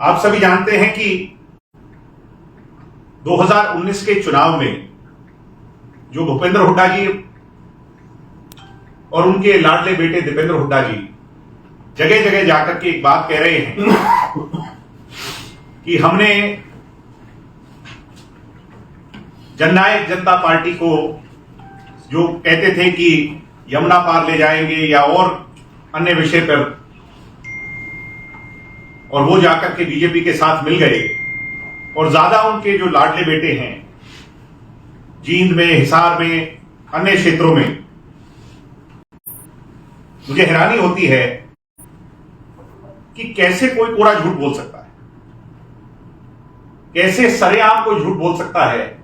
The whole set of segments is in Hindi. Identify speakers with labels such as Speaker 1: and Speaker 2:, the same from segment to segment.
Speaker 1: आप सभी जानते हैं कि 2019 के चुनाव में जो भूपेंद्र हुड्डा जी और उनके लाडले बेटे दीपेंद्र हुड्डा जी जगह जगह जाकर के एक बात कह रहे हैं कि हमने जननायक जनता पार्टी को जो कहते थे कि यमुना पार ले जाएंगे या और अन्य विषय पर, और वो जाकर के बीजेपी के साथ मिल गए और ज्यादा उनके जो लाडले बेटे हैं जींद में, हिसार में, अन्य क्षेत्रों में, मुझे हैरानी होती है कि कैसे कोई कोरा झूठ बोल सकता है, कैसे सरेआम कोई झूठ बोल सकता है।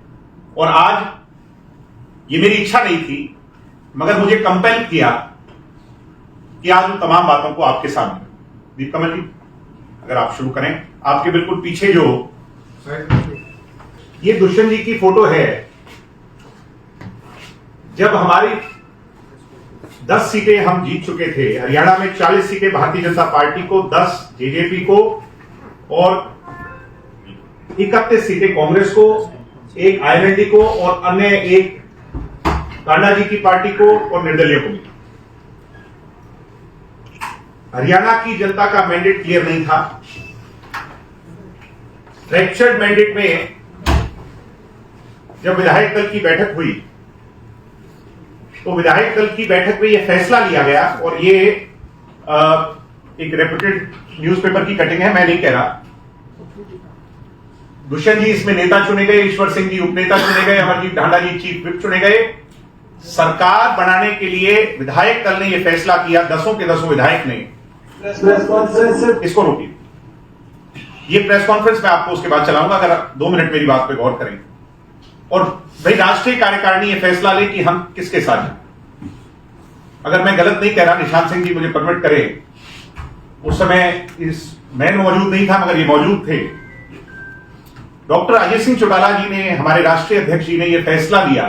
Speaker 1: और आज ये मेरी इच्छा नहीं थी मगर मुझे कंपेल किया कि आज उन तमाम बातों को आपके सामने। दीपकमल जी, अगर आप शुरू करें। आपके बिल्कुल पीछे जो ये दुष्यंत जी की फोटो है, जब हमारी 10 सीटें हम जीत चुके थे, हरियाणा में 40 सीटें भारतीय जनता पार्टी को, 10 जेजेपी को और 31 सीटें कांग्रेस को, एक आईएनएलडी को और अन्य एक कांडा जी की पार्टी को और निर्दलीय को मिली। हरियाणा की जनता का मैंडेट क्लियर नहीं था। फ्रैक्चर्ड मैंडेट में जब विधायक दल की बैठक हुई तो विधायक दल की बैठक में यह फैसला लिया गया, और ये एक रेप्यूटेड न्यूज़पेपर की कटिंग है, मैं नहीं कह रहा। दुष्यंत जी इसमें नेता चुने गए, ईश्वर सिंह जी उपनेता चुने गए, अमरजीत ढांडा जी चीफ विप चुने गए। सरकार बनाने के लिए विधायक दल ने यह फैसला किया, 10 के 10 विधायक ने। इसको रोकिए, ये प्रेस कॉन्फ्रेंस में आपको उसके बाद चलाऊंगा, अगर 2 मिनट मेरी बात पे गौर करें। और भाई राष्ट्रीय कार्यकारिणी ये फैसला ले कि हम किसके साथ हैं। अगर मैं गलत नहीं कह रहा, निशांत सिंह जी मुझे परमिट करें, उस समय मैं मौजूद नहीं था मगर ये मौजूद थे। डॉक्टर अजय सिंह चौटाला जी ने, हमारे राष्ट्रीय अध्यक्ष जी ने यह फैसला लिया,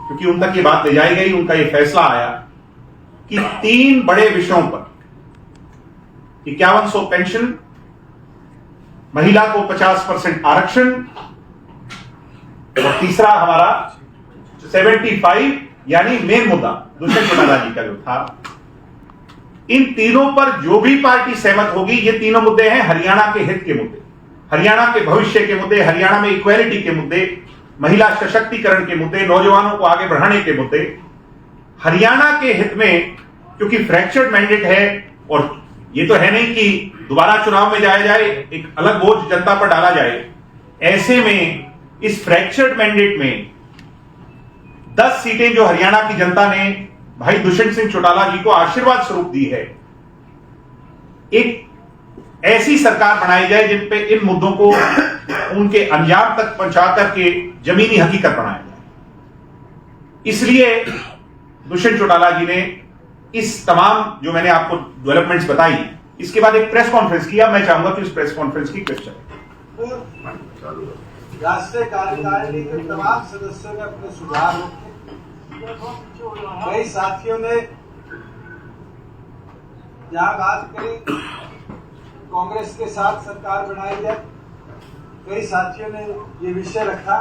Speaker 1: क्योंकि उन तक ये बात ले जाई गई, उनका यह फैसला आया कि 3 बड़े विषयों पर 5100 पेंशन, महिला को 50% आरक्षण और तीसरा हमारा 75 यानी मेन मुद्दा दुष्यंत चौटाला जी का जो था, इन तीनों पर जो भी पार्टी सहमत होगी, ये तीनों मुद्दे हैं हरियाणा के हित के मुद्दे, हरियाणा के भविष्य के मुद्दे, हरियाणा में इक्वालिटी के मुद्दे, महिला सशक्तिकरण के मुद्दे, नौजवानों को आगे बढ़ाने के मुद्दे, हरियाणा के हित में। क्योंकि फ्रैक्चर्ड मैंडेट है और ये तो है नहीं कि दोबारा चुनाव में जाया जाए, एक अलग बोझ जनता पर डाला जाए। ऐसे में इस फ्रैक्चर्ड मैंडेट में 10 सीटें जो हरियाणा की जनता ने भाई दुष्यंत सिंह चौटाला जी को आशीर्वाद स्वरूप दी है, एक ऐसी सरकार बनाई जाए जिन पे इन मुद्दों को उनके अंजाम तक पहुंचा करके जमीनी हकीकत बनाया जाए। इसलिए दुष्यंत चौटाला जी ने इस तमाम जो मैंने आपको डेवलपमेंट्स बताई, इसके बाद एक प्रेस कॉन्फ्रेंस किया। मैं चाहूंगा कि उस प्रेस कॉन्फ्रेंस की क्वेश्चन।
Speaker 2: राष्ट्रीय कार्यकारिणी के तमाम सदस्यों ने अपने सुझाव रखे। कई साथियों ने जहां बात करी कांग्रेस के साथ सरकार बनाई जाए, कई साथियों ने ये विषय रखा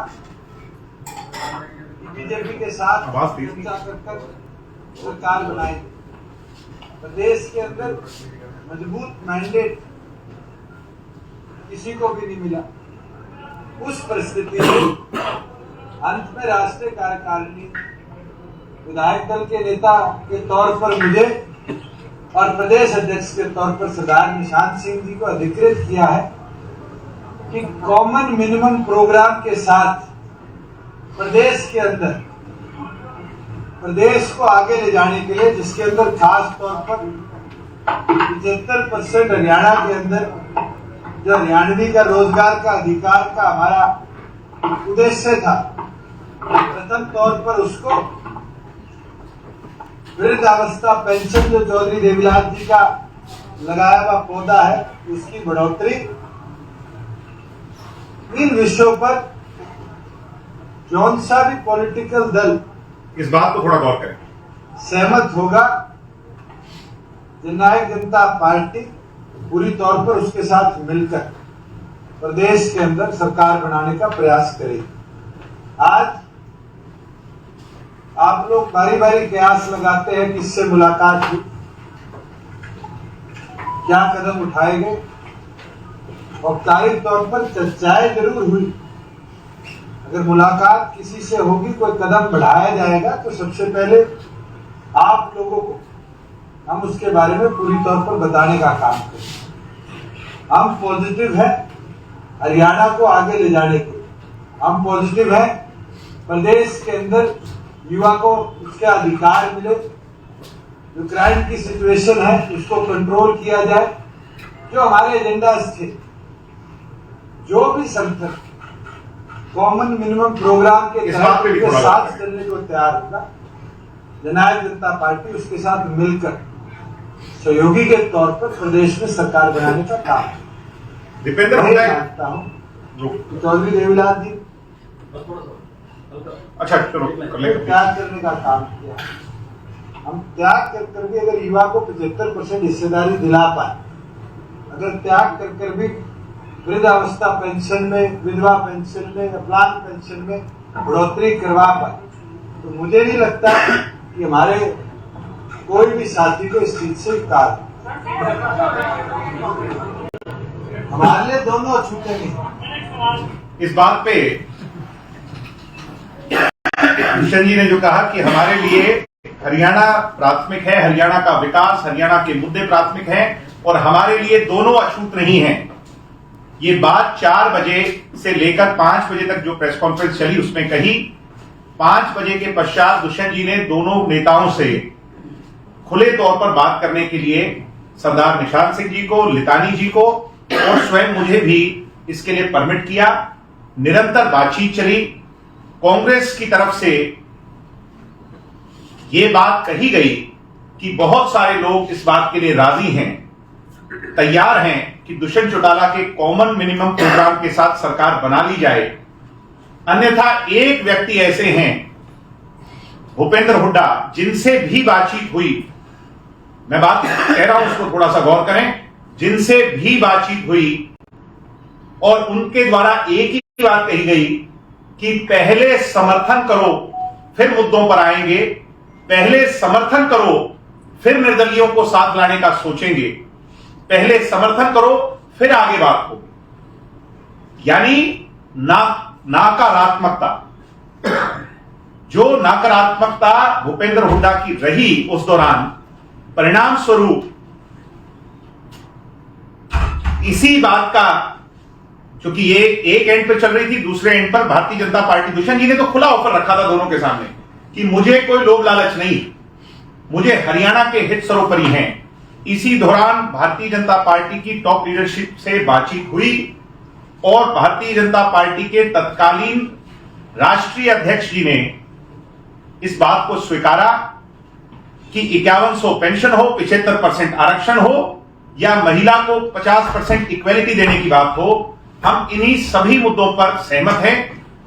Speaker 2: कि बीजेपी के साथ चर्चा कर सरकार बनाई। प्रदेश के अंदर मजबूत मैंडेट किसी को भी नहीं मिला। उस परिस्थिति में अंत में राष्ट्रीय कार्यकारिणी विधायक दल के नेता के तौर पर मुझे और प्रदेश अध्यक्ष के तौर पर सरदार निशांत सिंह जी को अधिकृत किया है कि कॉमन मिनिमम प्रोग्राम के साथ प्रदेश के अंदर प्रदेश को आगे ले जाने के लिए, जिसके अंदर खास तौर पर 75% हरियाणा के अंदर जो हरियाणवी का रोजगार का अधिकार का हमारा उद्देश्य था, प्रथम तौर पर उसको वृद्धावस्था पेंशन जो चौधरी देवीलाल जी का लगाया हुआ पौधा है उसकी बढ़ोतरी, इन विषयों पर जौन सा भी पॉलिटिकल दल
Speaker 1: इस बात को थोड़ा गौर करें
Speaker 2: सहमत होगा, जननायक जनता पार्टी पूरी तौर पर उसके साथ मिलकर प्रदेश के अंदर सरकार बनाने का प्रयास करेगी। आज आप लोग बारी बारी कयास लगाते हैं कि इससे मुलाकात हुई, क्या कदम उठाए गए। औपचारिक तौर पर चर्चाएं जरूर हुई। अगर मुलाकात किसी से होगी, कोई कदम बढ़ाया जाएगा, तो सबसे पहले आप लोगों को हम उसके बारे में पूरी तौर पर बताने का काम करेंगे। हम पॉजिटिव हैं हरियाणा को आगे ले जाने के। हम पॉजिटिव हैं प्रदेश के अंदर युवा को उसके अधिकार मिले, जो क्राइम की सिचुएशन है उसको कंट्रोल किया जाए। जो हमारे एजेंडाज थे, जो भी संगठन कॉमन मिनिमम प्रोग्राम के तहत उनके साथ चलने को तैयार होगा, जननायक जनता पार्टी उसके साथ मिलकर सहयोगी के तौर पर प्रदेश में सरकार बनाने का काम
Speaker 1: दीपेंद्र
Speaker 2: मानता हूँ। चौधरी देवीलाल जी,
Speaker 1: अच्छा चलो कर ले।
Speaker 2: त्याग करने का काम किया। हम त्याग कर कर भी अगर युवा को 75% हिस्सेदारी दिला पाए, अगर त्याग कर कर भी वृद्धावस्था पेंशन में, विधवा पेंशन में, अपलान पेंशन में बढ़ोतरी करवा पाए, तो मुझे नहीं लगता कि हमारे कोई भी साथी को इस चीज से इनकार। हमारे लिए दोनों अछूते नहीं।
Speaker 1: इस बात पे भूषण जी ने जो कहा कि हमारे लिए हरियाणा प्राथमिक है, हरियाणा का विकास, हरियाणा के मुद्दे प्राथमिक हैं और हमारे लिए दोनों अछूत नहीं हैं, ये बात 4 बजे से लेकर 5 बजे तक जो प्रेस कॉन्फ्रेंस चली उसमें कही। 5 बजे के पश्चात दुष्यंत जी ने दोनों नेताओं से खुले तौर पर बात करने के लिए सरदार निशांत सिंह जी को, लितानी जी को और स्वयं मुझे भी इसके लिए परमिट किया। निरंतर बातचीत चली। कांग्रेस की तरफ से यह बात कही गई कि बहुत सारे लोग इस बात के लिए राजी हैं, तैयार हैं कि दुष्यंत चौटाला के कॉमन मिनिमम प्रोग्राम के साथ सरकार बना ली जाए। अन्यथा एक व्यक्ति ऐसे हैं, भूपेंद्र हुड्डा, जिनसे भी बातचीत हुई, मैं बात कह रहा हूं उसको थोड़ा सा गौर करें, जिनसे भी बातचीत हुई और उनके द्वारा एक ही बात कही गई कि पहले समर्थन करो फिर मुद्दों पर आएंगे, पहले समर्थन करो फिर निर्दलियों को साथ लाने का सोचेंगे, पहले समर्थन करो फिर आगे बात होगी। यानी नकारात्मकता, जो नकारात्मकता भूपेंद्र हुड्डा की रही उस दौरान, परिणाम स्वरूप इसी बात का, क्योंकि ये एक एंड पे चल रही थी, दूसरे एंड पर भारतीय जनता पार्टी, दुष्यंत जी ने तो खुला ऑफर रखा था दोनों के सामने कि मुझे कोई लोभ लालच नहीं, मुझे हरियाणा के हित सर्वोपरि हैं। इसी दौरान भारतीय जनता पार्टी की टॉप लीडरशिप से बातचीत हुई और भारतीय जनता पार्टी के तत्कालीन राष्ट्रीय अध्यक्ष जी ने इस बात को स्वीकारा कि 5100 पेंशन हो, 75% आरक्षण हो या महिला को 50% इक्वेलिटी देने की बात हो, हम इन्हीं सभी मुद्दों पर सहमत हैं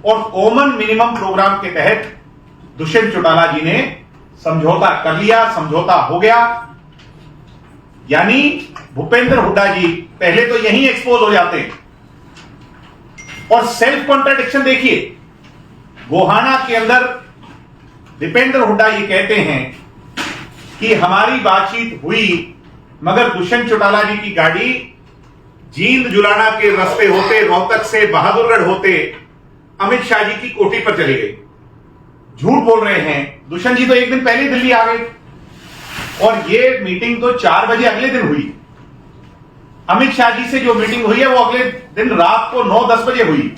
Speaker 1: और कॉमन मिनिमम प्रोग्राम के तहत दुष्यंत चौटाला जी ने समझौता कर लिया, समझौता हो गया। यानी भूपेंद्र हुड्डा जी पहले तो यहीं एक्सपोज हो जाते हैं। और सेल्फ कॉन्ट्राडिक्शन देखिए, गोहाना के अंदर दीपेंद्र हुड्डा ये कहते हैं कि हमारी बातचीत हुई मगर दुष्यंत चौटाला जी की गाड़ी जींद जुलाना के रास्ते होते, रोहतक से बहादुरगढ़ होते अमित शाह जी की कोठी पर चले गए। झूठ बोल रहे हैं। दुष्यंत जी तो एक दिन पहले दिल्ली आ गए और ये मीटिंग तो 4 बजे अगले दिन हुई। अमित शाह जी से जो मीटिंग हुई है वो अगले दिन रात को 9-10 बजे हुई।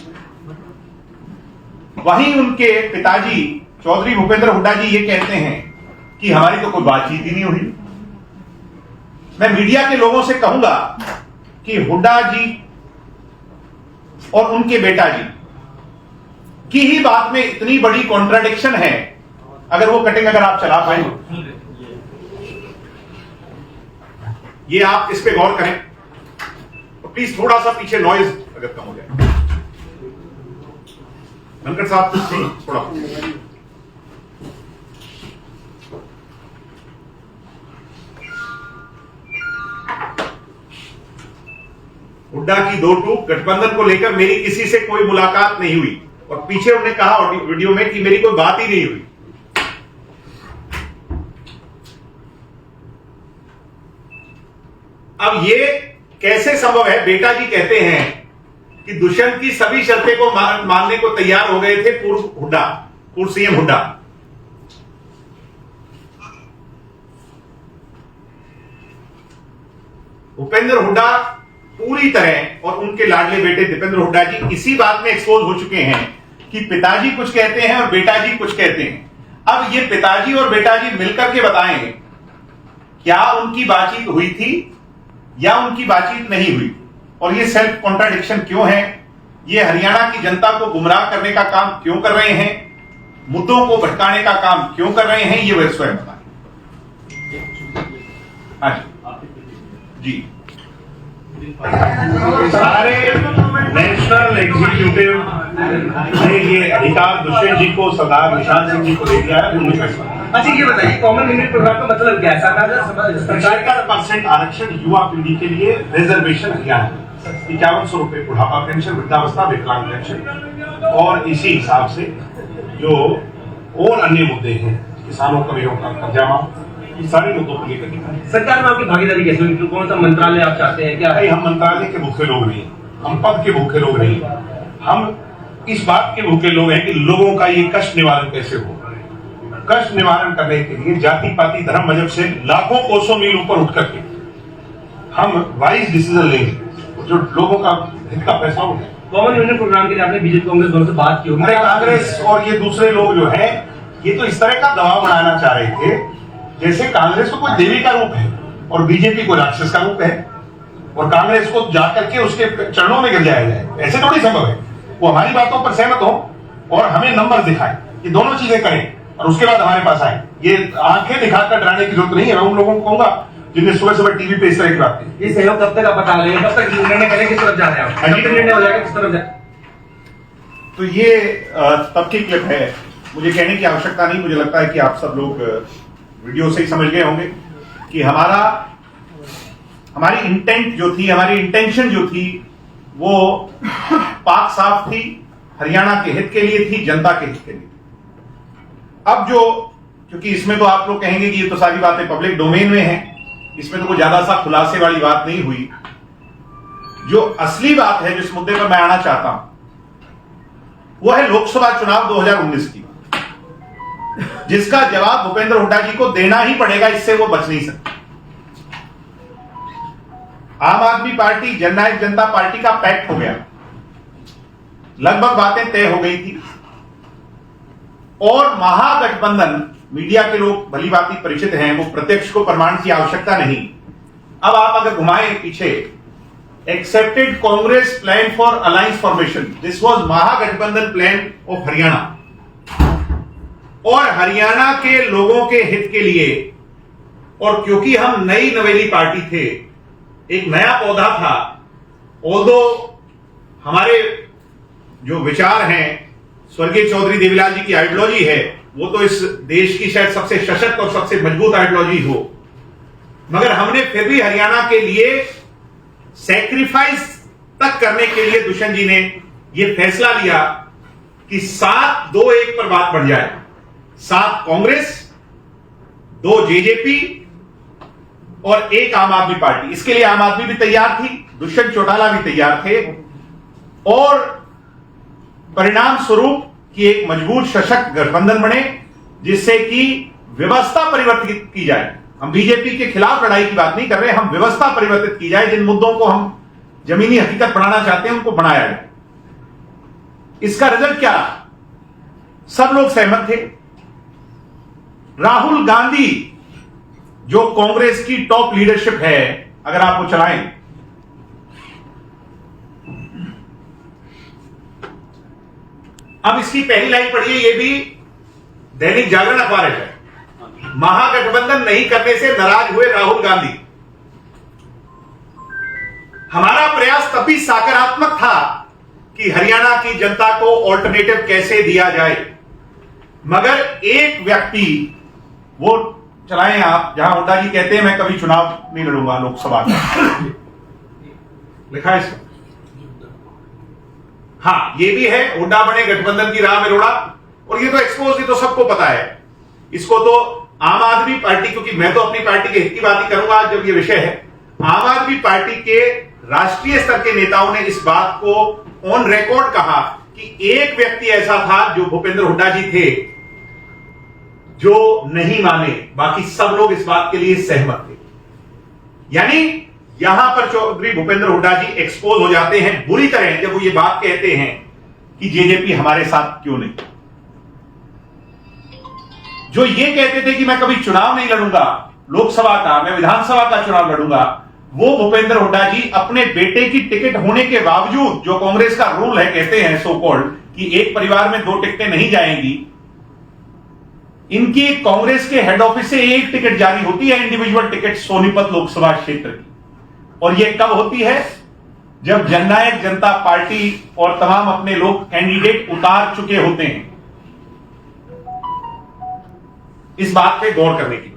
Speaker 1: वहीं उनके पिताजी चौधरी भूपेंद्र हुड्डा जी ये कहते हैं कि हमारी तो कोई बातचीत ही नहीं हुई। मैं मीडिया के लोगों से कहूंगा कि हुड्डा जी और उनके बेटा जी की ही बात में इतनी बड़ी कॉन्ट्राडिक्शन है, अगर वो कटिंग अगर आप चला पाए, ये आप इस पे गौर करें तो प्लीज थोड़ा सा पीछे नॉइज अगर कम हो जाए। धनखड़ साहब थोड़ा हुड्डा की दो टूक, गठबंधन को लेकर मेरी किसी से कोई मुलाकात नहीं हुई, और पीछे उन्होंने कहा वीडियो में कि मेरी कोई बात ही नहीं हुई। अब ये कैसे संभव है? बेटा जी कहते हैं कि दुष्यंत की सभी शर्तें को मानने को तैयार हो गए थे पूर्व सीएम हुड्डा। भूपेंद्र हुड्डा पूरी तरह, और उनके लाडले बेटे दीपेंद्र हुड्डा जी इसी बात में एक्सपोज हो चुके हैं कि पिताजी कुछ कहते हैं और बेटा जी कुछ कहते हैं। अब ये पिताजी और बेटा जी मिलकर के बताएं क्या उनकी बातचीत हुई थी या उनकी बातचीत नहीं हुई, और ये सेल्फ कॉन्ट्राडिक्शन क्यों है? ये हरियाणा की जनता को गुमराह करने का काम क्यों कर रहे हैं? मुद्दों को भटकाने का काम क्यों कर रहे हैं? ये वे स्वयं बताएं। हाँ जी,
Speaker 3: सारे नेशनल एग्जीक्यूटिव ने ये अधिकार दुष्यंत जी को, सरदार निशांत सिंह जी को दे दिया है।
Speaker 4: अच्छा ये बताइए, कॉमन यूनिट प्रोग्राम का मतलब क्या है?
Speaker 3: सरकार का 50% आरक्षण युवा पीढ़ी के लिए रिजर्वेशन हरियाणा, 5100 रुपए बुढ़ापा पेंशन, वृद्धावस्था, विकलांग पेंशन, और इसी हिसाब से जो और अन्य मुद्दे हैं, किसानों का कर्जा माफ, ये सारे मुद्दों को लेकर
Speaker 4: सरकार में आपकी भागीदारी कैसे हुई? कौन सा मंत्रालय आप चाहते हैं? क्या
Speaker 3: है? हम मंत्रालय के भूखे लोग नहीं, हम पद के भूखे लोग नहीं, हम इस बात के भूखे लोग हैं कि लोगों का ये कष्ट निवारण कैसे हो। कष्ट निवारण करने के लिए जाति पाति धर्म मजहब से लाखों कोसों मील ऊपर उठ करके हम वाइज डिसीजन लेंगे, जो लोगों का हित का पैसा हो।
Speaker 4: कॉमन यूनिट प्रोग्राम के लिए आपने बीजेपी कांग्रेस दोनों से बात की होगी?
Speaker 3: अरे कांग्रेस और ये दूसरे लोग जो है, ये तो इस तरह का दबाव बनाना चाह रहे थे जैसे कांग्रेस को कोई देवी का रूप है और बीजेपी को राक्षस का रूप है, और कांग्रेस को जाकर के उसके चरणों में गिर जाया जाए। ऐसे थोड़ी संभव है। वो हमारी बातों पर सहमत हो और हमें नंबर दिखाएं, ये दोनों चीजें करें, और उसके बाद हमारे पास आए। ये आंखें दिखाकर डराने की जरूरत नहीं है। मैं उन लोगों को कहूंगा जिन्हें सुबह सुबह टीवी पे इस तरह की बात की।
Speaker 4: ये सहयोग कब तक आप बता रहे हैं? कब तक निर्णय करें किस तरफ जा रहे हैं आप? कब तक निर्णय हो जाएगा किस तरफ जाए?
Speaker 1: तो ये तब की क्लिप है, मुझे कहने की आवश्यकता नहीं। मुझे लगता है कि आप सब लोग वीडियो से ही समझ गए होंगे कि हमारी इंटेंट जो थी, हमारी इंटेंशन जो थी, वो पाक साफ थी, हरियाणा के हित के लिए थी, जनता के हित के लिए। अब क्योंकि इसमें तो आप लोग कहेंगे कि ये तो सारी बातें पब्लिक डोमेन में हैं, इसमें तो कोई ज्यादा सा खुलासे वाली बात नहीं हुई। जो असली बात है, जिस मुद्दे पर मैं आना चाहता हूं, वो है लोकसभा चुनाव 2019 की, जिसका जवाब भूपेंद्र हुड्डा जी को देना ही पड़ेगा, इससे वो बच नहीं सकते। आम आदमी पार्टी जननायक जनता पार्टी का पैक्ट हो गया, लगभग बातें तय हो गई थी, और महागठबंधन, मीडिया के लोग भली भांति परिचित हैं, वो प्रत्यक्ष को प्रमाण की आवश्यकता नहीं। अब आप अगर घुमाएं पीछे, accepted Congress plan for alliance formation, this was Mahagathbandhan plan of Haryana, और हरियाणा के लोगों के हित के लिए, और क्योंकि हम नई नवेली पार्टी थे, एक नया पौधा था, ऑल्दो हमारे जो विचार हैं, स्वर्गीय चौधरी देवीलाल जी की आइडियोलॉजी है, वो तो इस देश की शायद सबसे सशक्त और सबसे मजबूत आइडियोलॉजी हो, मगर हमने फिर भी हरियाणा के लिए सैक्रिफाइस तक करने के लिए दुष्यंत जी ने यह फैसला लिया कि 7-2-1 पर बात बढ़ जाए। 7 कांग्रेस, 2 जेजेपी और 1 आम आदमी पार्टी। इसके लिए आम आदमी भी तैयार थी, दुष्यंत चौटाला भी तैयार थे, और परिणाम स्वरूप कि एक मजबूत सशक्त गठबंधन बने, जिससे कि व्यवस्था परिवर्तित की जाए। हम बीजेपी के खिलाफ लड़ाई की बात नहीं कर रहे, हम व्यवस्था परिवर्तित की जाए, जिन मुद्दों को हम जमीनी हकीकत बनाना चाहते हैं उनको बनाया जाए। इसका रिजल्ट क्या रहा? सब लोग सहमत थे। राहुल गांधी, जो कांग्रेस की टॉप लीडरशिप है, अगर आप वो चलाएं, अब इसकी पहली लाइन पढ़िए, ये भी दैनिक जागरण अखबार है। महागठबंधन नहीं करने से नाराज हुए राहुल गांधी। हमारा प्रयास तभी सकारात्मक था कि हरियाणा की जनता को ऑल्टरनेटिव कैसे दिया जाए, मगर एक व्यक्ति, वो चलाएं आप, जहां हुड्डा जी कहते हैं मैं कभी चुनाव नहीं लड़ूंगा लोकसभा का, लिखा है इसमें। हाँ, ये भी है, हुड्डा बने गठबंधन की राह में रोड़ा, और ये तो एक्सपोज, ये तो सबको पता है। इसको तो आम आदमी पार्टी, क्योंकि मैं तो अपनी पार्टी के हित की बात ही करूंगा जब ये विषय है, आम आदमी पार्टी के राष्ट्रीय स्तर के नेताओं ने इस बात को ऑन रिकॉर्ड कहा कि एक व्यक्ति ऐसा था जो भूपेंद्र हुड्डा जी थे जो नहीं माने, बाकी सब लोग इस बात के लिए सहमत थे। यानी यहां पर चौधरी भूपेंद्र हुड्डा जी एक्सपोज हो जाते हैं बुरी तरह जब वो ये बात कहते हैं कि जेजेपी हमारे साथ क्यों नहीं। जो ये कहते थे कि मैं कभी चुनाव नहीं लड़ूंगा लोकसभा का, मैं विधानसभा का चुनाव लड़ूंगा, वो भूपेंद्र हुड्डा जी अपने बेटे की टिकट होने के बावजूद, जो कांग्रेस का रूल है, कहते हैं सो कॉल्ड कि एक परिवार में 2 टिकटें नहीं जाएंगी, इनकी कांग्रेस के हेड ऑफिस से एक टिकट जारी होती है, इंडिविजुअल टिकट सोनीपत लोकसभा क्षेत्र की। और यह कब होती है? जब जननायक जनता पार्टी और तमाम अपने लोग कैंडिडेट उतार चुके होते हैं। इस बात पे गौर करने की।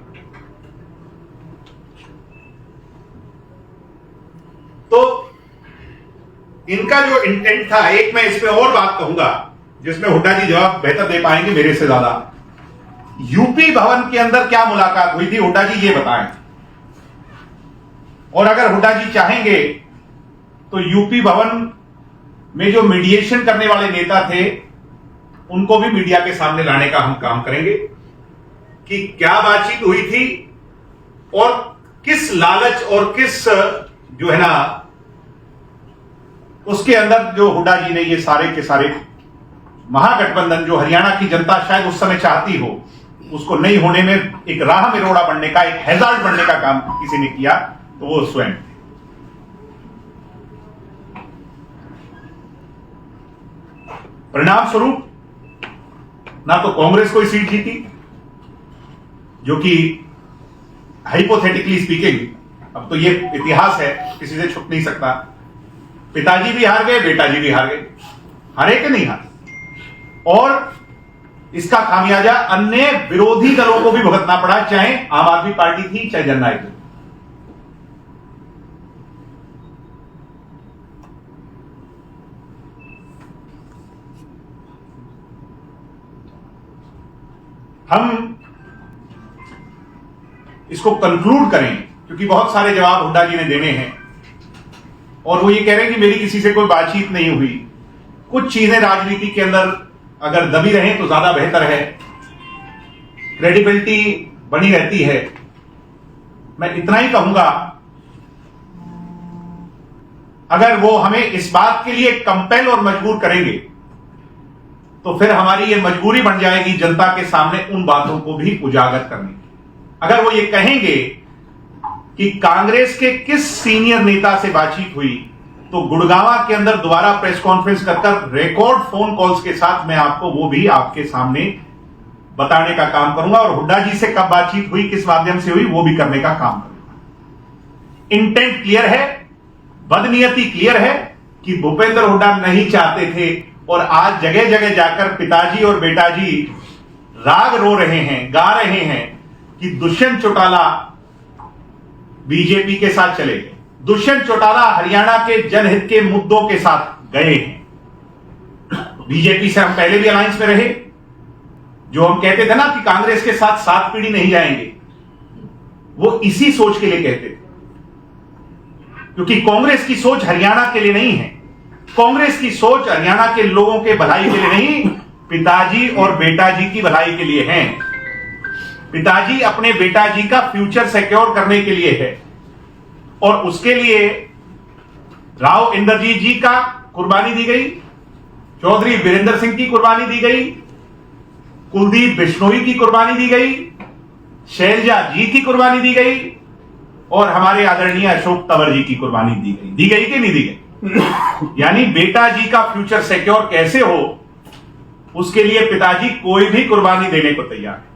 Speaker 1: तो इनका जो इंटेंट था, एक मैं इसमें और बात कहूंगा जिसमें हुड्डा जी जवाब बेहतर दे पाएंगे मेरे से ज्यादा। यूपी भवन के अंदर क्या मुलाकात हुई थी, हुड्डा जी ये बताएं। और अगर हुड्डा जी चाहेंगे तो यूपी भवन में जो मीडिएशन करने वाले नेता थे उनको भी मीडिया के सामने लाने का हम काम करेंगे कि क्या बातचीत हुई थी और किस लालच और किस जो है ना उसके अंदर जो हुड्डा जी ने ये सारे के सारे महागठबंधन जो हरियाणा की जनता शायद उस समय चाहती हो, उसको नहीं होने में एक राह में रोड़ा बनने का, एक हैजार्ड बनने का काम किसी ने किया, तो वो स्वयं। परिणाम स्वरूप ना तो कांग्रेस कोई सीट जीती, जो कि हाइपोथेटिकली स्पीकिंग, अब तो ये इतिहास है, किसी से छुप नहीं सकता, पिताजी भी हार गए, बेटाजी भी हार गए, हारे कि नहीं हारे। और इसका खामियाजा अन्य विरोधी दलों को भी भुगतना पड़ा, चाहे आम आदमी पार्टी थी चाहे जननायक थी। हम इसको कंक्लूड करें, क्योंकि बहुत सारे जवाब हुड्डा जी ने देने हैं और वो ये कह रहे हैं कि मेरी किसी से कोई बातचीत नहीं हुई। कुछ चीजें राजनीति के अंदर अगर दबी रहें तो ज्यादा बेहतर है, क्रेडिबिलिटी बनी रहती है। मैं इतना ही कहूंगा, अगर वो हमें इस बात के लिए कंपेल और मजबूर करेंगे तो फिर हमारी ये मजबूरी बन जाएगी जनता के सामने उन बातों को भी उजागर करने की। अगर वो ये कहेंगे कि कांग्रेस के किस सीनियर नेता से बातचीत हुई, तो गुड़गांवा के अंदर दोबारा प्रेस कॉन्फ्रेंस कर रिकॉर्ड फोन कॉल्स के साथ मैं आपको वो भी आपके सामने बताने का काम करूंगा, और हुड्डा जी से कब बातचीत हुई, किस माध्यम से हुई, वो भी करने का काम करूंगा। इंटेंट क्लियर है, बदनीयती क्लियर है कि भूपेंद्र हुड्डा नहीं चाहते थे, और आज जगह जगह जाकर पिताजी और बेटाजी राग रो रहे हैं, गा रहे हैं कि दुष्यंत चौटाला बीजेपी के साथ चले गए, दुष्यंत चौटाला हरियाणा के जनहित के मुद्दों के साथ गए हैं। बीजेपी से हम पहले भी अलायंस में रहे, जो हम कहते थे ना कि कांग्रेस के साथ 7 पीढ़ी नहीं जाएंगे, वो इसी सोच के लिए कहते थे, क्योंकि कांग्रेस की सोच हरियाणा के लिए नहीं है। कांग्रेस की सोच हरियाणा के लोगों के भलाई के लिए नहीं, पिताजी और बेटाजी की भलाई के लिए है। पिताजी अपने बेटाजी का फ्यूचर सिक्योर करने के लिए है, और उसके लिए राव इंद्रजीत जी का कुर्बानी दी गई, चौधरी वीरेंद्र सिंह की कुर्बानी दी गई, कुलदीप बिश्नोई की कुर्बानी दी गई, शैलजा जी की कुर्बानी दी गई, और हमारे आदरणीय अशोक तंवर जी की कुर्बानी दी गई कि नहीं दी गई? यानी बेटा जी का फ्यूचर सिक्योर कैसे हो, उसके लिए पिताजी कोई भी कुर्बानी देने को तैयार है।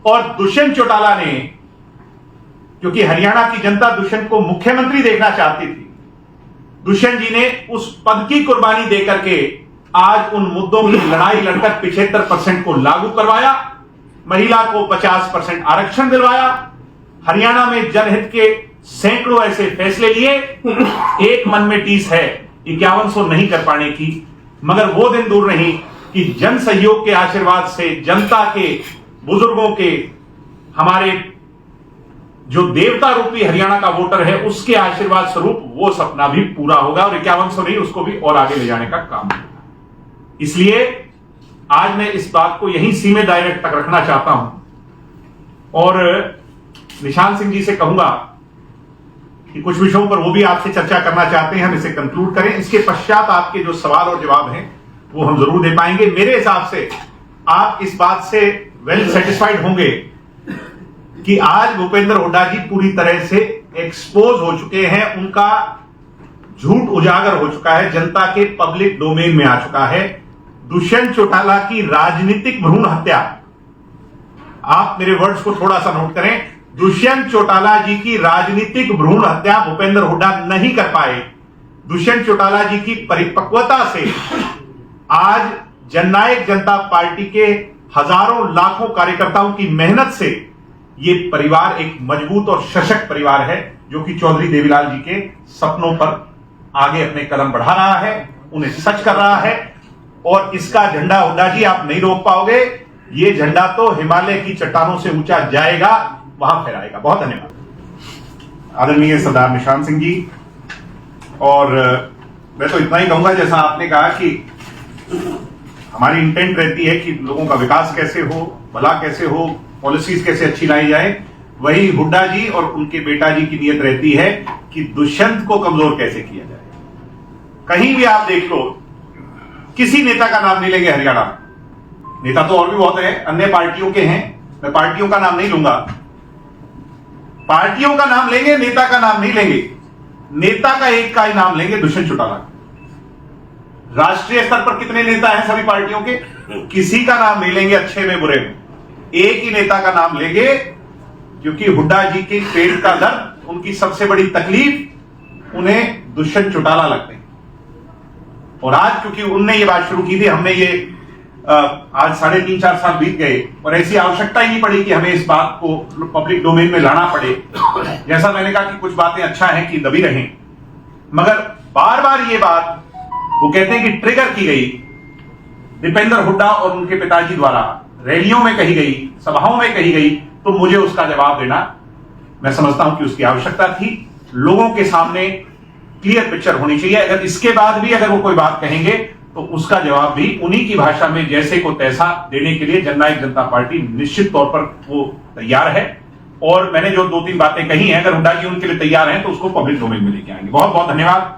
Speaker 1: और दुष्यंत चौटाला ने, क्योंकि हरियाणा की जनता दुष्यंत को मुख्यमंत्री देखना चाहती थी, दुष्यंत जी ने उस पद की कुर्बानी देकर के आज उन मुद्दों की लड़ाई लड़कर 75% को लागू करवाया, महिला को 50% आरक्षण दिलवाया, हरियाणा में जनहित के सैकड़ों ऐसे फैसले लिए, एक मन में टीस है 5100 नहीं कर पाने की, मगर वो दिन दूर नहीं कि जन सहयोग के आशीर्वाद से, जनता के, बुजुर्गों के, हमारे जो देवता रूपी हरियाणा का वोटर है उसके आशीर्वाद स्वरूप वो सपना भी पूरा होगा और 5100 नहीं, उसको भी और आगे ले जाने का काम होगा। इसलिए आज मैं इस बात को यहीं सीमे दायरे तक रखना चाहता हूं और निशांत सिंह जी से कहूंगा कि कुछ विषयों पर वो भी आपसे चर्चा करना चाहते हैं, हम इसे कंक्लूड करें। इसके पश्चात आपके जो सवाल और जवाब हैं वो हम जरूर दे पाएंगे। मेरे हिसाब से आप इस बात से वेल सेटिस्फाइड होंगे कि आज भूपेंद्र हुड्डा जी पूरी तरह से एक्सपोज हो चुके हैं, उनका झूठ उजागर हो चुका है, जनता के पब्लिक डोमेन में आ चुका है। दुष्यंत चौटाला की राजनीतिक भ्रूण हत्या, आप मेरे वर्ड्स को थोड़ा सा नोट करें, दुष्यंत चौटाला जी की राजनीतिक भ्रूण हत्या भूपेंद्र हुड्डा नहीं कर पाए। दुष्यंत चौटाला जी की परिपक्वता से आज जननायक जनता पार्टी के हजारों लाखों कार्यकर्ताओं की मेहनत से ये परिवार एक मजबूत और सशक्त परिवार है, जो कि चौधरी देवीलाल जी के सपनों पर आगे अपने कदम बढ़ा रहा है, उन्हें सच कर रहा है। और इसका झंडा हुड्डा जी आप नहीं रोक पाओगे, ये झंडा तो हिमालय की चट्टानों से ऊंचा जाएगा, वहां फहराएगा। बहुत धन्यवाद आदरणीय सरदार निशांत सिंह जी। और मैं तो इतना ही कहूंगा, जैसा आपने कहा कि हमारी इंटेंट रहती है कि लोगों का विकास कैसे हो, भला कैसे हो, पॉलिसीज कैसे अच्छी लाई जाए, वही हुड्डा जी और उनके बेटा जी की नीयत रहती है कि दुष्यंत को कमजोर कैसे किया जाए। कहीं भी आप देख लो, किसी नेता का नाम नहीं लेंगे हरियाणा में। नेता तो और भी बहुत है, अन्य पार्टियों के हैं, मैं पार्टियों का नाम नहीं लूंगा। पार्टियों का नाम लेंगे, नेता का नाम नहीं लेंगे। नेता का एक का ही नाम लेंगे, दुष्यंत चौटाला। राष्ट्रीय स्तर पर कितने नेता हैं सभी पार्टियों के, किसी का नाम नहीं लेंगे, अच्छे में बुरे में, एक ही नेता का नाम लेंगे, क्योंकि हुड्डा जी के पेट का दर्द, उनकी सबसे बड़ी तकलीफ उन्हें दुष्यंत चौटाला लगते हैं। और आज क्योंकि उनने ये बात शुरू की थी, हमने ये आज 3.5-4 साल बीत गए और ऐसी आवश्यकता ही नहीं पड़ी कि हमें इस बात को पब्लिक डोमेन में लाना पड़े। जैसा मैंने कहा कि कुछ बातें अच्छा है कि दबी रहें, मगर बार बार ये बात वो कहते हैं कि ट्रिगर की गई दीपेंद्र हुड्डा और उनके पिताजी द्वारा, रैलियों में कही गई, सभाओं में कही गई, तो मुझे उसका जवाब देना, मैं समझता हूं कि उसकी आवश्यकता थी। लोगों के सामने क्लियर पिक्चर होनी चाहिए। अगर इसके बाद भी अगर वो कोई बात कहेंगे तो उसका जवाब भी उन्हीं की भाषा में जैसे को तैसा देने के लिए जननायक जनता पार्टी निश्चित तौर पर वो तैयार है। और मैंने जो 2-3 बातें कही हैं, अगर हुड्डा जी उनके लिए तैयार हैं तो उसको पब्लिक डोमेन में लेके आएंगे। बहुत बहुत धन्यवाद।